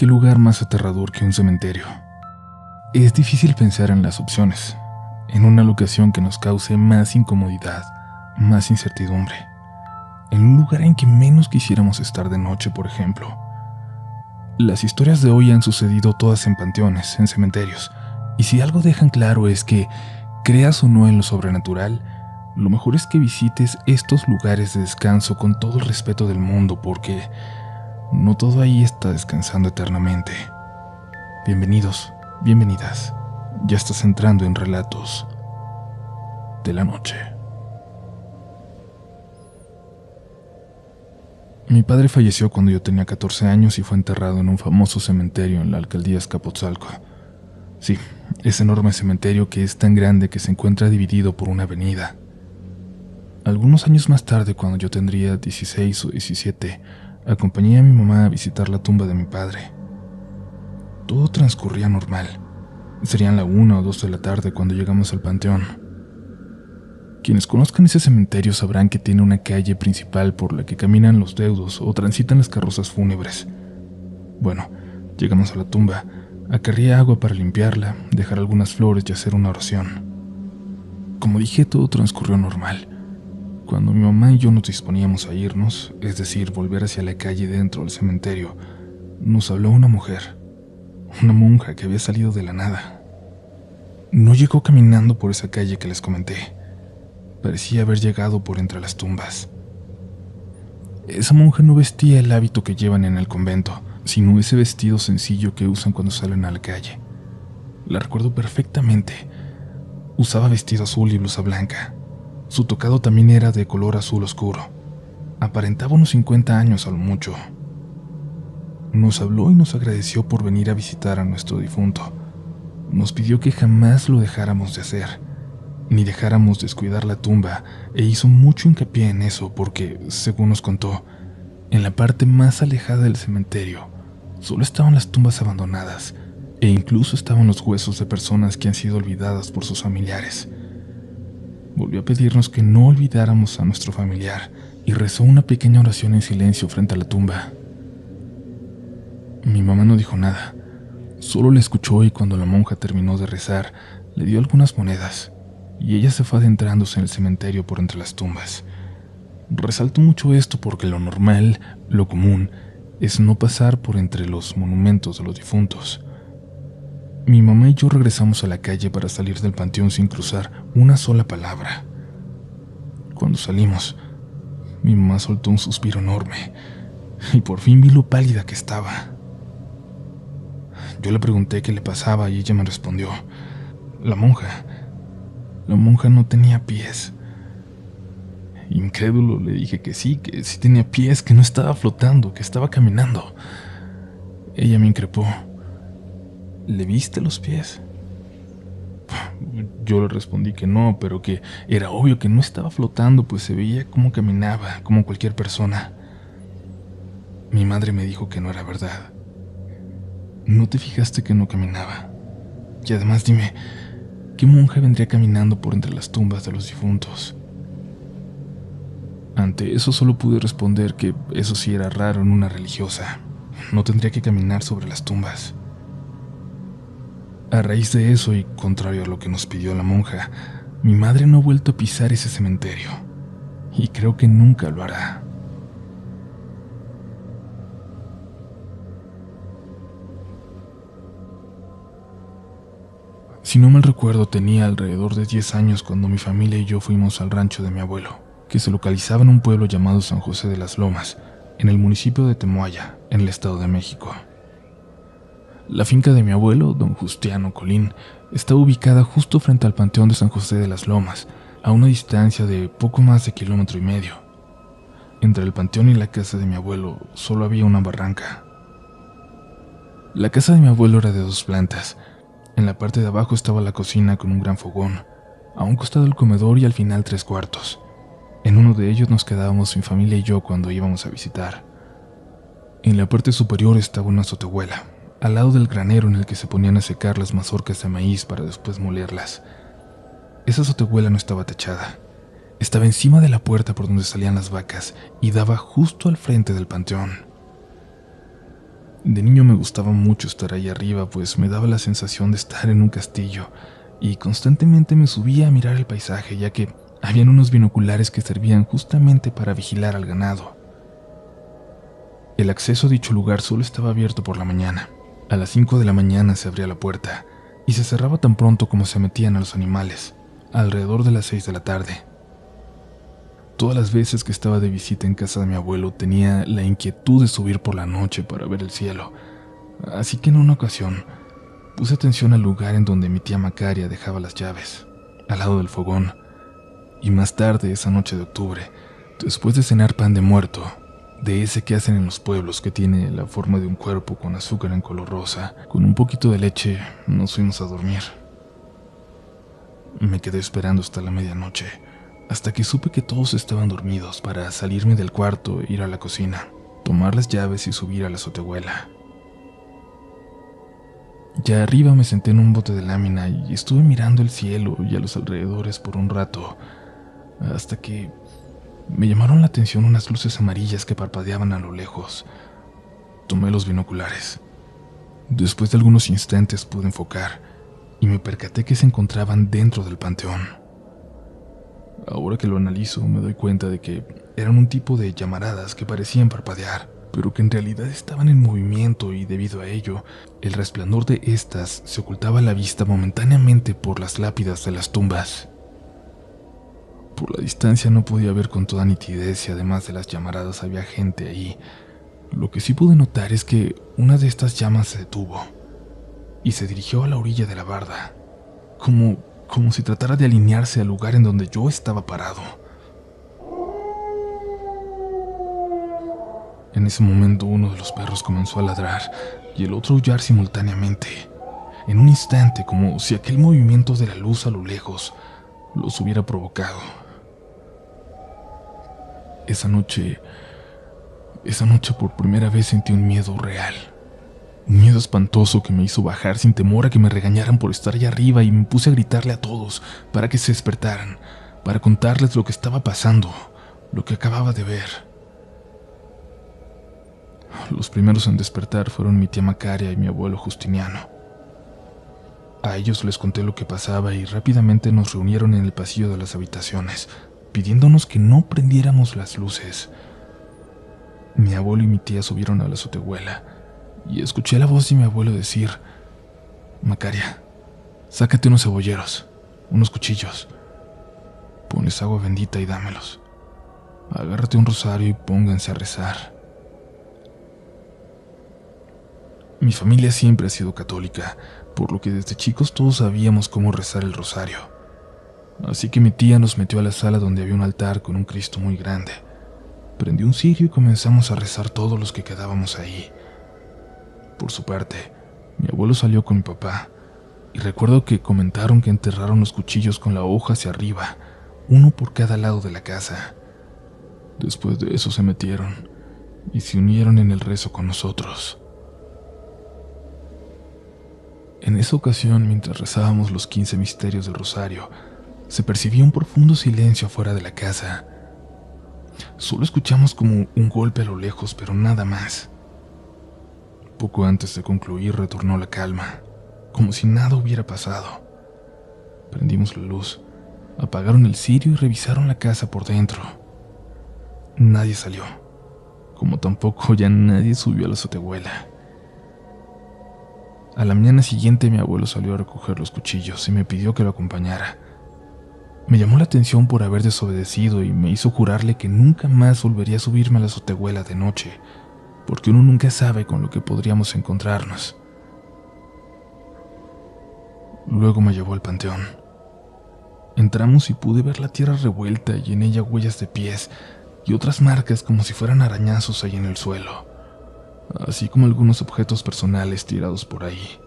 ¿Qué lugar más aterrador que un cementerio? Es difícil pensar en las opciones, en una locación que nos cause más incomodidad, más incertidumbre, en un lugar en que menos quisiéramos estar de noche, por ejemplo. Las historias de hoy han sucedido todas en panteones, en cementerios, y si algo dejan claro es que, creas o no en lo sobrenatural, lo mejor es que visites estos lugares de descanso con todo el respeto del mundo, porque no todo ahí está descansando eternamente. Bienvenidos, bienvenidas. Ya estás entrando en Relatos de la Noche. Mi padre falleció cuando yo tenía 14 años y fue enterrado en un famoso cementerio en la alcaldía Azcapotzalco. Sí, ese enorme cementerio que es tan grande que se encuentra dividido por una avenida. Algunos años más tarde, cuando yo tendría 16 o 17, acompañé a mi mamá a visitar la tumba de mi padre. Todo transcurría normal. Serían la 1 o 2 de la tarde cuando llegamos al panteón. Quienes conozcan ese cementerio sabrán que tiene una calle principal por la que caminan los deudos o transitan las carrozas fúnebres. Bueno, llegamos a la tumba, acarreé agua para limpiarla, dejar algunas flores y hacer una oración. Como dije, todo transcurrió normal. Cuando mi mamá y yo nos disponíamos a irnos, es decir, volver hacia la calle dentro del cementerio, nos habló una mujer, una monja que había salido de la nada. No llegó caminando por esa calle que les comenté. Parecía haber llegado por entre las tumbas. Esa monja no vestía el hábito que llevan en el convento, sino ese vestido sencillo que usan cuando salen a la calle. La recuerdo perfectamente. Usaba vestido azul y blusa blanca. Su tocado también era de color azul oscuro. Aparentaba unos 50 años a lo mucho. Nos habló y nos agradeció por venir a visitar a nuestro difunto. Nos pidió que jamás lo dejáramos de hacer, ni dejáramos descuidar la tumba, e hizo mucho hincapié en eso porque, según nos contó, en la parte más alejada del cementerio solo estaban las tumbas abandonadas, e incluso estaban los huesos de personas que han sido olvidadas por sus familiares. Volvió a pedirnos que no olvidáramos a nuestro familiar y rezó una pequeña oración en silencio frente a la tumba. Mi mamá no dijo nada, solo la escuchó, y cuando la monja terminó de rezar, le dio algunas monedas, y ella se fue adentrándose en el cementerio por entre las tumbas. Resalto mucho esto porque lo normal, lo común, es no pasar por entre los monumentos de los difuntos. Mi mamá y yo regresamos a la calle para salir del panteón sin cruzar una sola palabra. Cuando salimos, mi mamá soltó un suspiro enorme, y por fin vi lo pálida que estaba. Yo le pregunté qué le pasaba y ella me respondió: La monja no tenía pies. Incrédulo le dije que sí tenía pies, que no estaba flotando, que estaba caminando. Ella me increpó: ¿Le viste los pies? Yo le respondí que no, pero que era obvio que no estaba flotando, pues se veía cómo caminaba, como cualquier persona. Mi madre me dijo que no era verdad. ¿No te fijaste que no caminaba? Y además dime, ¿qué monja vendría caminando por entre las tumbas de los difuntos? Ante eso solo pude responder que eso sí era raro en una religiosa. No tendría que caminar sobre las tumbas. A raíz de eso, y contrario a lo que nos pidió la monja, mi madre no ha vuelto a pisar ese cementerio, y creo que nunca lo hará. Si no mal recuerdo, tenía alrededor de 10 años cuando mi familia y yo fuimos al rancho de mi abuelo, que se localizaba en un pueblo llamado San José de las Lomas, en el municipio de Temoaya, en el Estado de México. La finca de mi abuelo, don Justiano Colín, está ubicada justo frente al panteón de San José de las Lomas, a una distancia de poco más de 1,5 kilómetros. Entre el panteón y la casa de mi abuelo solo había una barranca. La casa de mi abuelo era de 2 plantas. En la parte de abajo estaba la cocina con un gran fogón, a un costado el comedor y al final 3 cuartos. En uno de ellos nos quedábamos mi familia y yo cuando íbamos a visitar. En la parte superior estaba una azotehuela, al lado del granero en el que se ponían a secar las mazorcas de maíz para después molerlas. Esa azotehuela no estaba techada. Estaba encima de la puerta por donde salían las vacas y daba justo al frente del panteón. De niño me gustaba mucho estar ahí arriba, pues me daba la sensación de estar en un castillo, y constantemente me subía a mirar el paisaje, ya que habían unos binoculares que servían justamente para vigilar al ganado. El acceso a dicho lugar solo estaba abierto por la mañana. A las 5 de la mañana se abría la puerta, y se cerraba tan pronto como se metían a los animales, alrededor de las 6 de la tarde. Todas las veces que estaba de visita en casa de mi abuelo tenía la inquietud de subir por la noche para ver el cielo, así que en una ocasión puse atención al lugar en donde mi tía Macaria dejaba las llaves, al lado del fogón, y más tarde esa noche de octubre, después de cenar pan de muerto, de ese que hacen en los pueblos que tiene la forma de un cuerpo con azúcar en color rosa, con un poquito de leche, nos fuimos a dormir. Me quedé esperando hasta la medianoche, hasta que supe que todos estaban dormidos para salirme del cuarto e ir a la cocina, tomar las llaves y subir a la azotehuela. Ya arriba me senté en un bote de lámina y estuve mirando el cielo y a los alrededores por un rato, hasta que me llamaron la atención unas luces amarillas que parpadeaban a lo lejos. Tomé los binoculares. Después de algunos instantes pude enfocar y me percaté que se encontraban dentro del panteón. Ahora que lo analizo, me doy cuenta de que eran un tipo de llamaradas que parecían parpadear, pero que en realidad estaban en movimiento, y debido a ello, el resplandor de estas se ocultaba a la vista momentáneamente por las lápidas de las tumbas. Por la distancia no podía ver con toda nitidez y además de las llamaradas había gente ahí. Lo que sí pude notar es que una de estas llamas se detuvo y se dirigió a la orilla de la barda, como si tratara de alinearse al lugar en donde yo estaba parado. En ese momento uno de los perros comenzó a ladrar y el otro a aullar simultáneamente. En un instante, como si aquel movimiento de la luz a lo lejos los hubiera provocado. Esa noche por primera vez sentí un miedo real. Un miedo espantoso que me hizo bajar sin temor a que me regañaran por estar allá arriba, y me puse a gritarle a todos para que se despertaran, para contarles lo que estaba pasando, lo que acababa de ver. Los primeros en despertar fueron mi tía Macaria y mi abuelo Justiniano. A ellos les conté lo que pasaba y rápidamente nos reunieron en el pasillo de las habitaciones, pidiéndonos que no prendiéramos las luces. Mi abuelo y mi tía subieron a la azotehuela y escuché la voz de mi abuelo decir: «Macaria, sácate unos cebolleros, unos cuchillos, ponles agua bendita y dámelos. Agárrate un rosario y pónganse a rezar». Mi familia siempre ha sido católica, por lo que desde chicos todos sabíamos cómo rezar el rosario. Así que mi tía nos metió a la sala donde había un altar con un Cristo muy grande. Prendió un cirio y comenzamos a rezar todos los que quedábamos ahí. Por su parte, mi abuelo salió con mi papá, y recuerdo que comentaron que enterraron los cuchillos con la hoja hacia arriba, uno por cada lado de la casa. Después de eso se metieron y se unieron en el rezo con nosotros. En esa ocasión, mientras rezábamos los 15 misterios del rosario, se percibía un profundo silencio afuera de la casa. Solo escuchamos como un golpe a lo lejos, pero nada más. Poco antes de concluir retornó la calma, como si nada hubiera pasado. Prendimos la luz, apagaron el cirio y revisaron la casa por dentro. Nadie salió, como tampoco ya nadie subió a la azotehuela. A la mañana siguiente mi abuelo salió a recoger los cuchillos y me pidió que lo acompañara. Me llamó la atención por haber desobedecido y me hizo jurarle que nunca más volvería a subirme a la azotehuela de noche, porque uno nunca sabe con lo que podríamos encontrarnos. Luego me llevó al panteón. Entramos y pude ver la tierra revuelta y en ella huellas de pies y otras marcas como si fueran arañazos ahí en el suelo, así como algunos objetos personales tirados por ahí.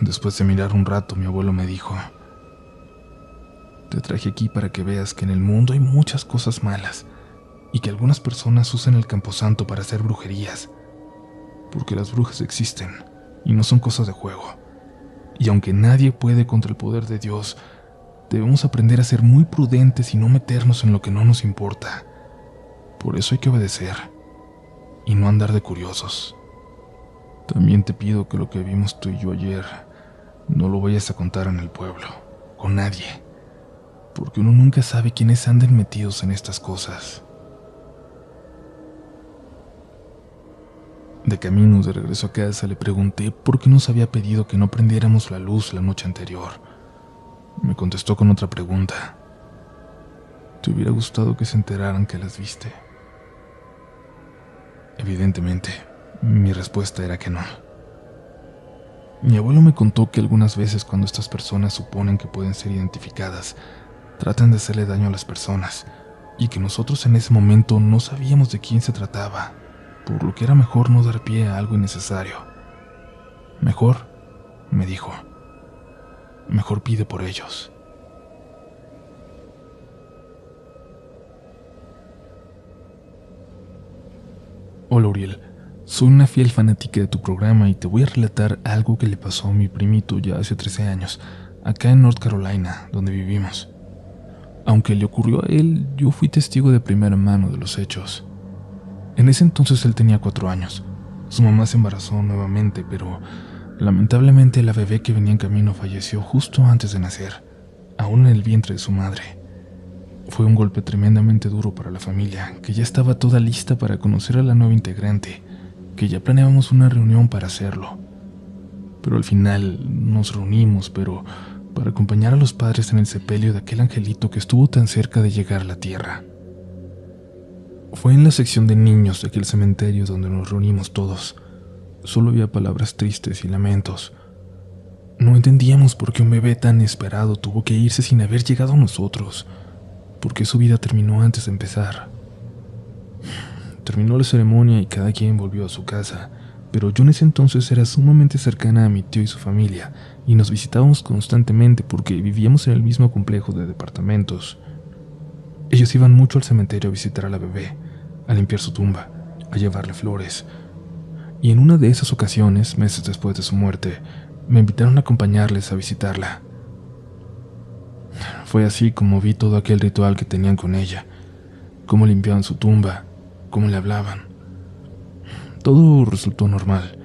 Después de mirar un rato, mi abuelo me dijo: «Te traje aquí para que veas que en el mundo hay muchas cosas malas y que algunas personas usan el camposanto para hacer brujerías, porque las brujas existen y no son cosas de juego. Y aunque nadie puede contra el poder de Dios, debemos aprender a ser muy prudentes y no meternos en lo que no nos importa. Por eso hay que obedecer. y no andar de curiosos. También te pido que lo que vimos tú y yo ayer no lo vayas a contar en el pueblo, con nadie, porque uno nunca sabe quiénes anden metidos en estas cosas. De camino de regreso a casa le pregunté por qué nos había pedido que no prendiéramos la luz la noche anterior. Me contestó con otra pregunta. ¿Te hubiera gustado que se enteraran que las viste? Evidentemente, mi respuesta era que no. Mi abuelo me contó que algunas veces cuando estas personas suponen que pueden ser identificadas, tratan de hacerle daño a las personas, y que nosotros en ese momento no sabíamos de quién se trataba, por lo que era mejor no dar pie a algo innecesario. Mejor, me dijo, mejor pide por ellos. Hola Uriel, soy una fiel fanática de tu programa y te voy a relatar algo que le pasó a mi primito ya hace 13 años, acá en North Carolina, donde vivimos. Aunque le ocurrió a él, yo fui testigo de primera mano de los hechos. En ese entonces él tenía 4 años. Su mamá se embarazó nuevamente, pero lamentablemente la bebé que venía en camino falleció justo antes de nacer, aún en el vientre de su madre. Fue un golpe tremendamente duro para la familia, que ya estaba toda lista para conocer a la nueva integrante, que ya planeábamos una reunión para hacerlo. Pero al final nos reunimos, pero para acompañar a los padres en el sepelio de aquel angelito que estuvo tan cerca de llegar a la tierra. Fue en la sección de niños de aquel cementerio donde nos reunimos todos. Solo había palabras tristes y lamentos. No entendíamos por qué un bebé tan esperado tuvo que irse sin haber llegado a nosotros, por qué su vida terminó antes de empezar. Terminó la ceremonia y cada quien volvió a su casa, pero yo en ese entonces era sumamente cercana a mi tío y su familia, y nos visitábamos constantemente porque vivíamos en el mismo complejo de departamentos. Ellos iban mucho al cementerio a visitar a la bebé, a limpiar su tumba, a llevarle flores. Y en una de esas ocasiones, meses después de su muerte, me invitaron a acompañarles a visitarla. Fue así como vi todo aquel ritual que tenían con ella, cómo limpiaban su tumba, cómo le hablaban. Todo resultó normal,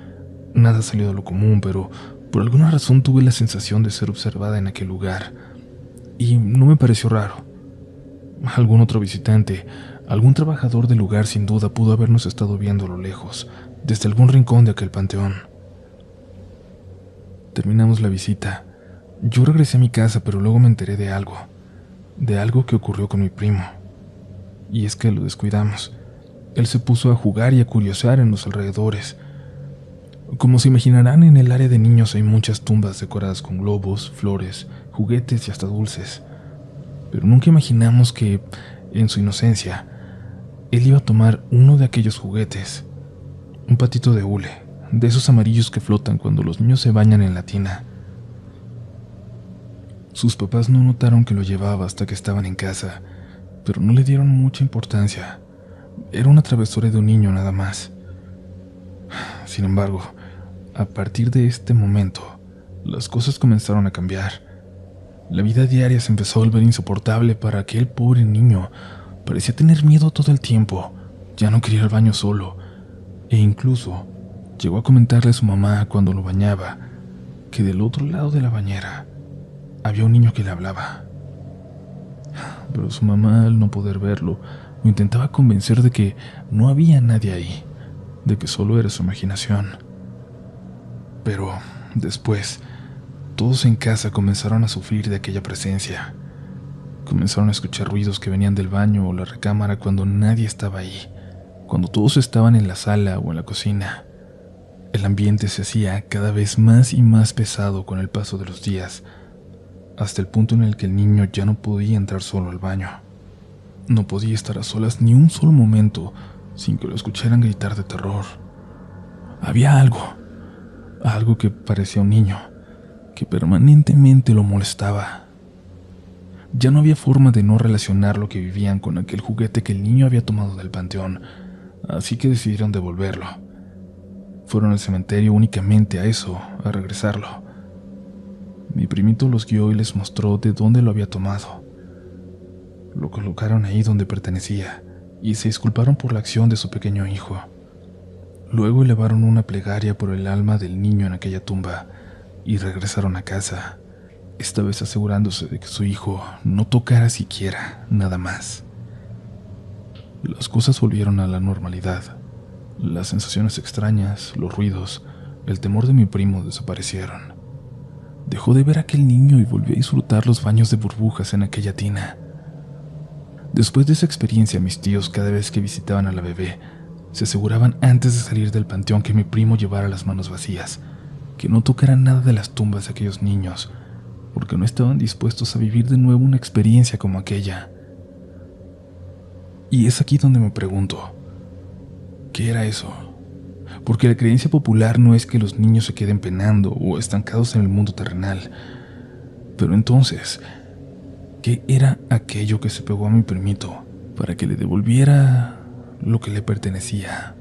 nada salió de lo común, pero por alguna razón tuve la sensación de ser observada en aquel lugar, y no me pareció raro. Algún otro visitante, algún trabajador del lugar sin duda pudo habernos estado viendo a lo lejos, desde algún rincón de aquel panteón. Terminamos la visita. Yo regresé a mi casa, pero luego me enteré de algo que ocurrió con mi primo. Y es que lo descuidamos. Él se puso a jugar y a curiosear en los alrededores. Como se imaginarán, en el área de niños hay muchas tumbas decoradas con globos, flores, juguetes y hasta dulces. Pero nunca imaginamos que, en su inocencia, él iba a tomar uno de aquellos juguetes, un patito de hule, de esos amarillos que flotan cuando los niños se bañan en la tina. Sus papás no notaron que lo llevaba hasta que estaban en casa, pero no le dieron mucha importancia. Era una travesura de un niño nada más. Sin embargo, a partir de este momento, las cosas comenzaron a cambiar. La vida diaria se empezó a volver insoportable para aquel pobre niño. Parecía tener miedo todo el tiempo. Ya no quería ir al baño solo. E incluso llegó a comentarle a su mamá cuando lo bañaba que del otro lado de la bañera había un niño que le hablaba. Pero su mamá, al no poder verlo, lo intentaba convencer de que no había nadie ahí, de que solo era su imaginación. Pero después, todos en casa comenzaron a sufrir de aquella presencia. Comenzaron a escuchar ruidos que venían del baño o la recámara cuando nadie estaba ahí, cuando todos estaban en la sala o en la cocina. El ambiente se hacía cada vez más y más pesado con el paso de los días, hasta el punto en el que el niño ya no podía entrar solo al baño. No podía estar a solas ni un solo momento sin que lo escucharan gritar de terror. Había algo que parecía un niño, que permanentemente lo molestaba. Ya no había forma de no relacionar lo que vivían con aquel juguete que el niño había tomado del panteón, así que decidieron devolverlo. Fueron al cementerio únicamente a eso, a regresarlo. Mi primito los guió y les mostró de dónde lo había tomado. Lo colocaron ahí donde pertenecía y se disculparon por la acción de su pequeño hijo. Luego elevaron una plegaria por el alma del niño en aquella tumba y regresaron a casa, esta vez asegurándose de que su hijo no tocara siquiera nada más. Las cosas volvieron a la normalidad. Las sensaciones extrañas, los ruidos, el temor de mi primo desaparecieron. Dejó de ver a aquel niño y volvió a disfrutar los baños de burbujas en aquella tina. Después de esa experiencia, mis tíos, cada vez que visitaban a la bebé, se aseguraban antes de salir del panteón que mi primo llevara las manos vacías, que no tocara nada de las tumbas de aquellos niños, porque no estaban dispuestos a vivir de nuevo una experiencia como aquella. Y es aquí donde me pregunto, ¿qué era eso? Porque la creencia popular no es que los niños se queden penando o estancados en el mundo terrenal. Pero entonces, ¿qué era aquello que se pegó a mi primito para que le devolviera lo que le pertenecía?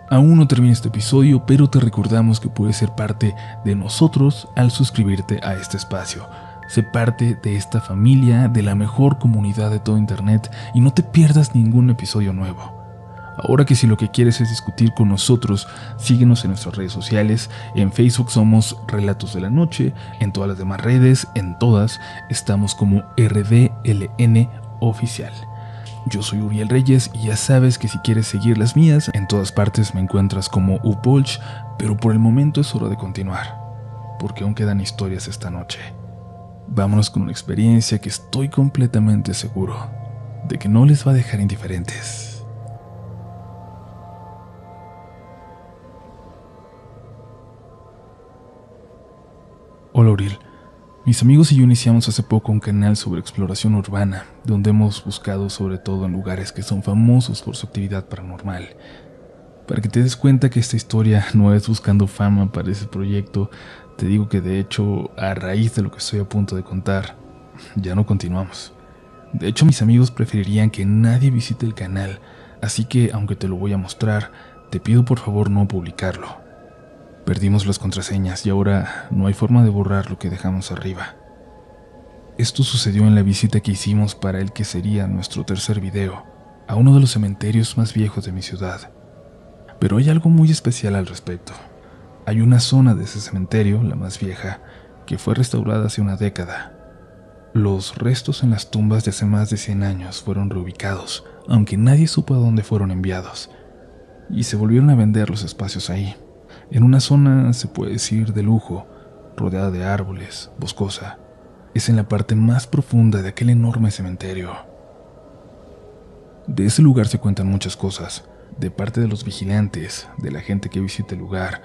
Aún no termina este episodio, pero te recordamos que puedes ser parte de nosotros al suscribirte a este espacio. Sé parte de esta familia, de la mejor comunidad de todo Internet, y no te pierdas ningún episodio nuevo. Ahora que si lo que quieres es discutir con nosotros, síguenos en nuestras redes sociales. En Facebook somos Relatos de la Noche, en todas las demás redes, en todas, estamos como RDLN Oficial. Yo soy Uriel Reyes y ya sabes que si quieres seguir las mías, en todas partes me encuentras como Upolch, pero por el momento es hora de continuar, porque aún quedan historias esta noche. Vámonos con una experiencia que estoy completamente seguro de que no les va a dejar indiferentes. Hola Uriel. Mis amigos y yo iniciamos hace poco un canal sobre exploración urbana, donde hemos buscado sobre todo en lugares que son famosos por su actividad paranormal. Para que te des cuenta que esta historia no es buscando fama para ese proyecto, te digo que de hecho, a raíz de lo que estoy a punto de contar, ya no continuamos. De hecho, mis amigos preferirían que nadie visite el canal, así que aunque te lo voy a mostrar, te pido por favor no publicarlo. Perdimos las contraseñas y ahora no hay forma de borrar lo que dejamos arriba. Esto sucedió en la visita que hicimos para el que sería nuestro tercer video, a uno de los cementerios más viejos de mi ciudad. Pero hay algo muy especial al respecto. Hay una zona de ese cementerio, la más vieja, que fue restaurada hace una década. Los restos en las tumbas de hace más de 100 años fueron reubicados, aunque nadie supo a dónde fueron enviados. Y se volvieron a vender los espacios ahí. En una zona, se puede decir, de lujo, rodeada de árboles, boscosa. Es en la parte más profunda de aquel enorme cementerio. De ese lugar se cuentan muchas cosas, de parte de los vigilantes, de la gente que visita el lugar,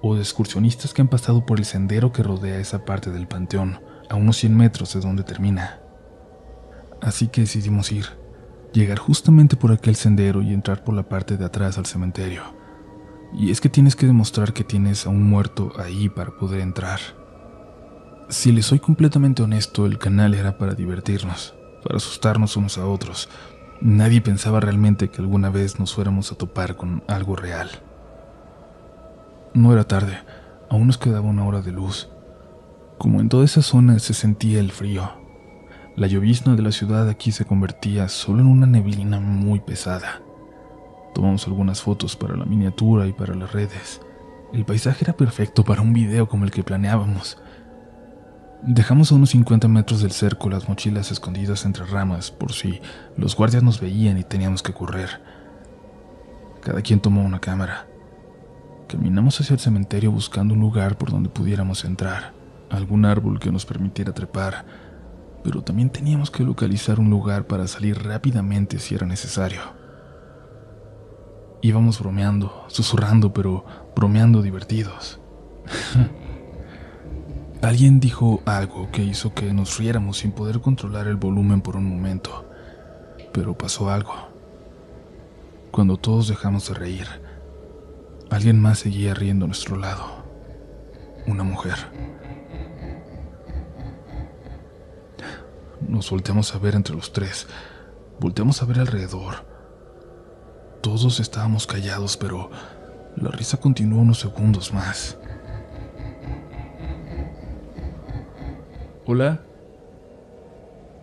o de excursionistas que han pasado por el sendero que rodea esa parte del panteón, a unos 100 metros de donde termina. Así que decidimos ir, llegar justamente por aquel sendero y entrar por la parte de atrás al cementerio. Y es que tienes que demostrar que tienes a un muerto ahí para poder entrar. Si les soy completamente honesto, el canal era para divertirnos, para asustarnos unos a otros. Nadie pensaba realmente que alguna vez nos fuéramos a topar con algo real. No era tarde, aún nos quedaba una hora de luz. Como en toda esa zona se sentía el frío. La llovizna de la ciudad aquí se convertía solo en una neblina muy pesada. Tomamos algunas fotos para la miniatura y para las redes. El paisaje era perfecto para un video como el que planeábamos. Dejamos a unos 50 metros del cerco las mochilas escondidas entre ramas por si los guardias nos veían y teníamos que correr. Cada quien tomó una cámara. Caminamos hacia el cementerio buscando un lugar por donde pudiéramos entrar, algún árbol que nos permitiera trepar, pero también teníamos que localizar un lugar para salir rápidamente si era necesario. Íbamos bromeando, susurrando, pero bromeando divertidos. Alguien dijo algo que hizo que nos riéramos sin poder controlar el volumen por un momento, pero pasó algo. Cuando todos dejamos de reír, alguien más seguía riendo a nuestro lado. Una mujer. Nos volteamos a ver entre los tres. Volteamos a ver alrededor. Todos estábamos callados, pero la risa continuó unos segundos más. ¿Hola?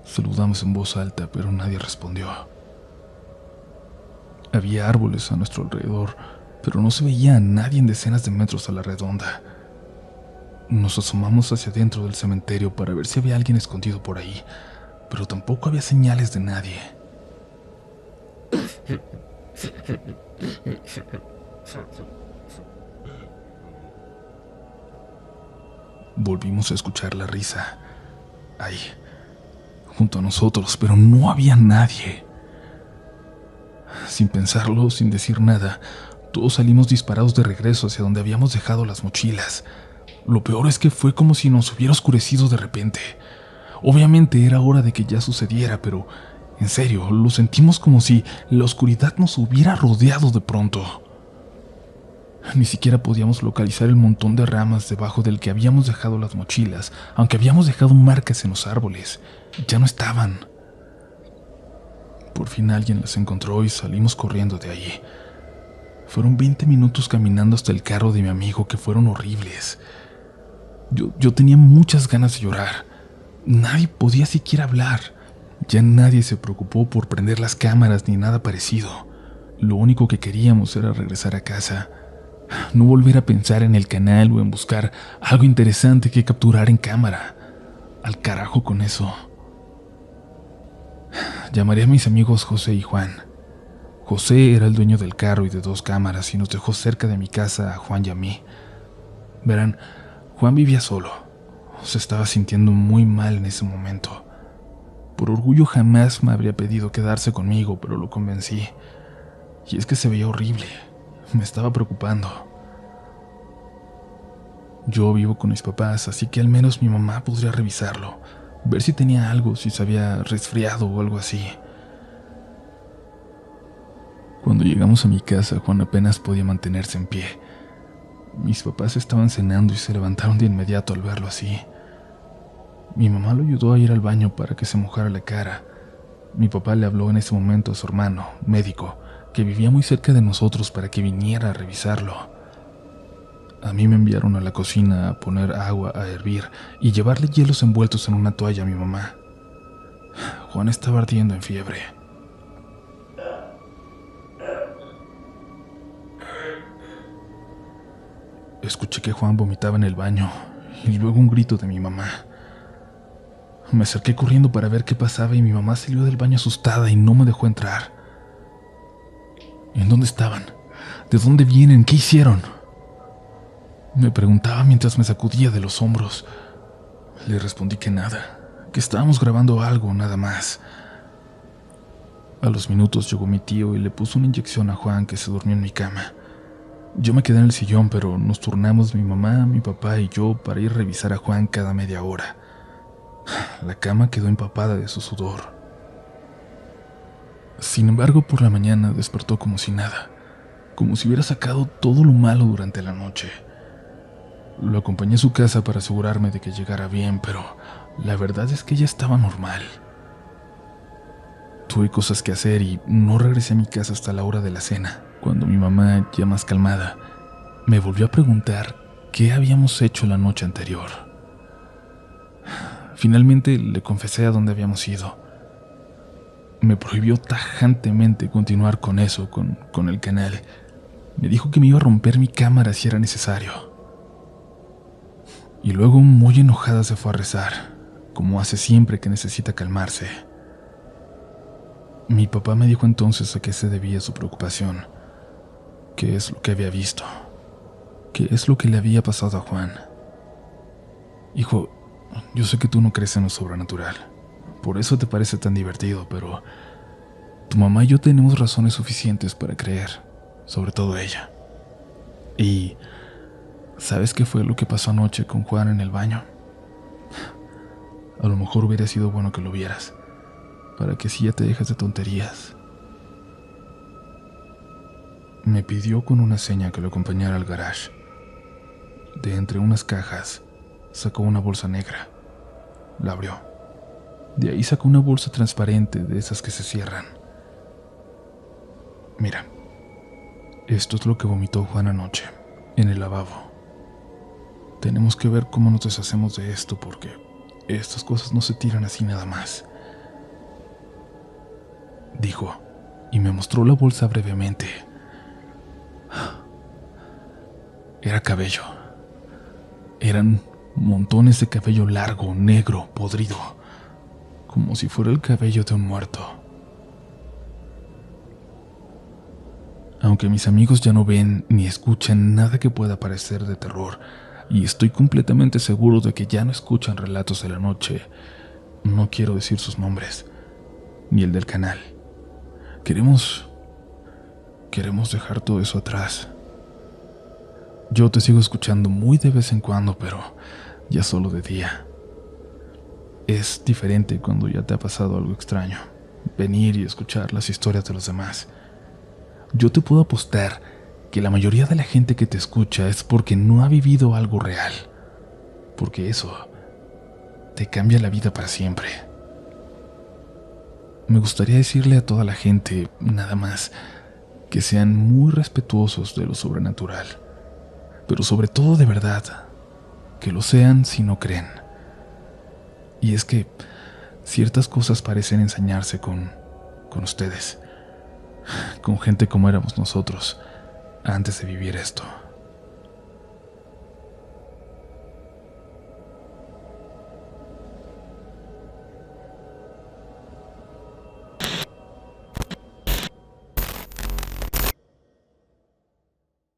Saludamos en voz alta, pero nadie respondió. Había árboles a nuestro alrededor, pero no se veía a nadie en decenas de metros a la redonda. Nos asomamos hacia dentro del cementerio para ver si había alguien escondido por ahí, pero tampoco había señales de nadie. Volvimos a escuchar la risa, ahí, junto a nosotros, pero no había nadie. Sin pensarlo, sin decir nada, todos salimos disparados de regreso hacia donde habíamos dejado las mochilas. Lo peor es que fue como si nos hubiera oscurecido de repente. Obviamente era hora de que ya sucediera, pero en serio, lo sentimos como si la oscuridad nos hubiera rodeado de pronto. Ni siquiera podíamos localizar el montón de ramas debajo del que habíamos dejado las mochilas, aunque habíamos dejado marcas en los árboles. Ya no estaban. Por fin alguien las encontró y salimos corriendo de allí. Fueron 20 minutos caminando hasta el carro de mi amigo que fueron horribles. Yo tenía muchas ganas de llorar. Nadie podía siquiera hablar. Ya nadie se preocupó por prender las cámaras ni nada parecido. Lo único que queríamos era regresar a casa. No volver a pensar en el canal o en buscar algo interesante que capturar en cámara. Al carajo con eso. Llamaré a mis amigos José y Juan. José era el dueño del carro y de 2 cámaras y nos dejó cerca de mi casa a Juan y a mí. Verán, Juan vivía solo. Se estaba sintiendo muy mal en ese momento. Por orgullo jamás me habría pedido quedarse conmigo, pero lo convencí. Y es que se veía horrible. Me estaba preocupando. Yo vivo con mis papás, así que al menos mi mamá podría revisarlo, ver si tenía algo, si se había resfriado o algo así. Cuando llegamos a mi casa, Juan apenas podía mantenerse en pie. Mis papás estaban cenando y se levantaron de inmediato al verlo así. Mi mamá lo ayudó a ir al baño para que se mojara la cara. Mi papá le habló en ese momento a su hermano, médico, que vivía muy cerca de nosotros para que viniera a revisarlo. A mí me enviaron a la cocina a poner agua a hervir y llevarle hielos envueltos en una toalla a mi mamá. Juan estaba ardiendo en fiebre. Escuché que Juan vomitaba en el baño y luego un grito de mi mamá. Me acerqué corriendo para ver qué pasaba y mi mamá salió del baño asustada y no me dejó entrar. ¿En dónde estaban? ¿De dónde vienen? ¿Qué hicieron? Me preguntaba mientras me sacudía de los hombros. Le respondí que nada, que estábamos grabando algo, nada más. A los minutos llegó mi tío y le puso una inyección a Juan, que se durmió en mi cama. Yo me quedé en el sillón, pero nos turnamos mi mamá, mi papá y yo para ir a revisar a Juan cada media hora. La cama quedó empapada de su sudor. Sin embargo, por la mañana despertó como si nada, como si hubiera sacado todo lo malo durante la noche. Lo acompañé a su casa para asegurarme de que llegara bien, pero la verdad es que ella estaba normal. Tuve cosas que hacer y no regresé a mi casa hasta la hora de la cena, cuando mi mamá, ya más calmada, me volvió a preguntar qué habíamos hecho la noche anterior. Finalmente le confesé a dónde habíamos ido. Me prohibió tajantemente continuar con eso, con el canal. Me dijo que me iba a romper mi cámara si era necesario. Y luego, muy enojada, se fue a rezar, como hace siempre que necesita calmarse. Mi papá me dijo entonces a qué se debía su preocupación, qué es lo que había visto, qué es lo que le había pasado a Juan. Hijo, yo sé que tú no crees en lo sobrenatural, por eso te parece tan divertido, pero tu mamá y yo tenemos razones suficientes para creer, sobre todo ella. Y ¿sabes qué fue lo que pasó anoche con Juan en el baño? A lo mejor hubiera sido bueno que lo vieras, para que así ya te dejas de tonterías. Me pidió con una seña que lo acompañara al garage. De entre unas cajas, sacó una bolsa negra. La abrió. De ahí sacó una bolsa transparente de esas que se cierran. Mira, esto es lo que vomitó Juan anoche, en el lavabo. Tenemos que ver cómo nos deshacemos de esto, porque estas cosas no se tiran así nada más, dijo, y me mostró la bolsa brevemente. Era cabello. Eran montones de cabello largo, negro, podrido, como si fuera el cabello de un muerto. Aunque mis amigos ya no ven ni escuchan nada que pueda parecer de terror, y estoy completamente seguro de que ya no escuchan relatos de la noche, no quiero decir sus nombres, ni el del canal. Queremos dejar todo eso atrás. Yo te sigo escuchando muy de vez en cuando, pero ya solo de día. Es diferente cuando ya te ha pasado algo extraño, venir y escuchar las historias de los demás. Yo te puedo apostar que la mayoría de la gente que te escucha es porque no ha vivido algo real, porque eso te cambia la vida para siempre. Me gustaría decirle a toda la gente, nada más, que sean muy respetuosos de lo sobrenatural, pero sobre todo de verdad, que lo sean si no creen. Y es que ciertas cosas parecen ensañarse con ustedes, con gente como éramos nosotros antes de vivir esto.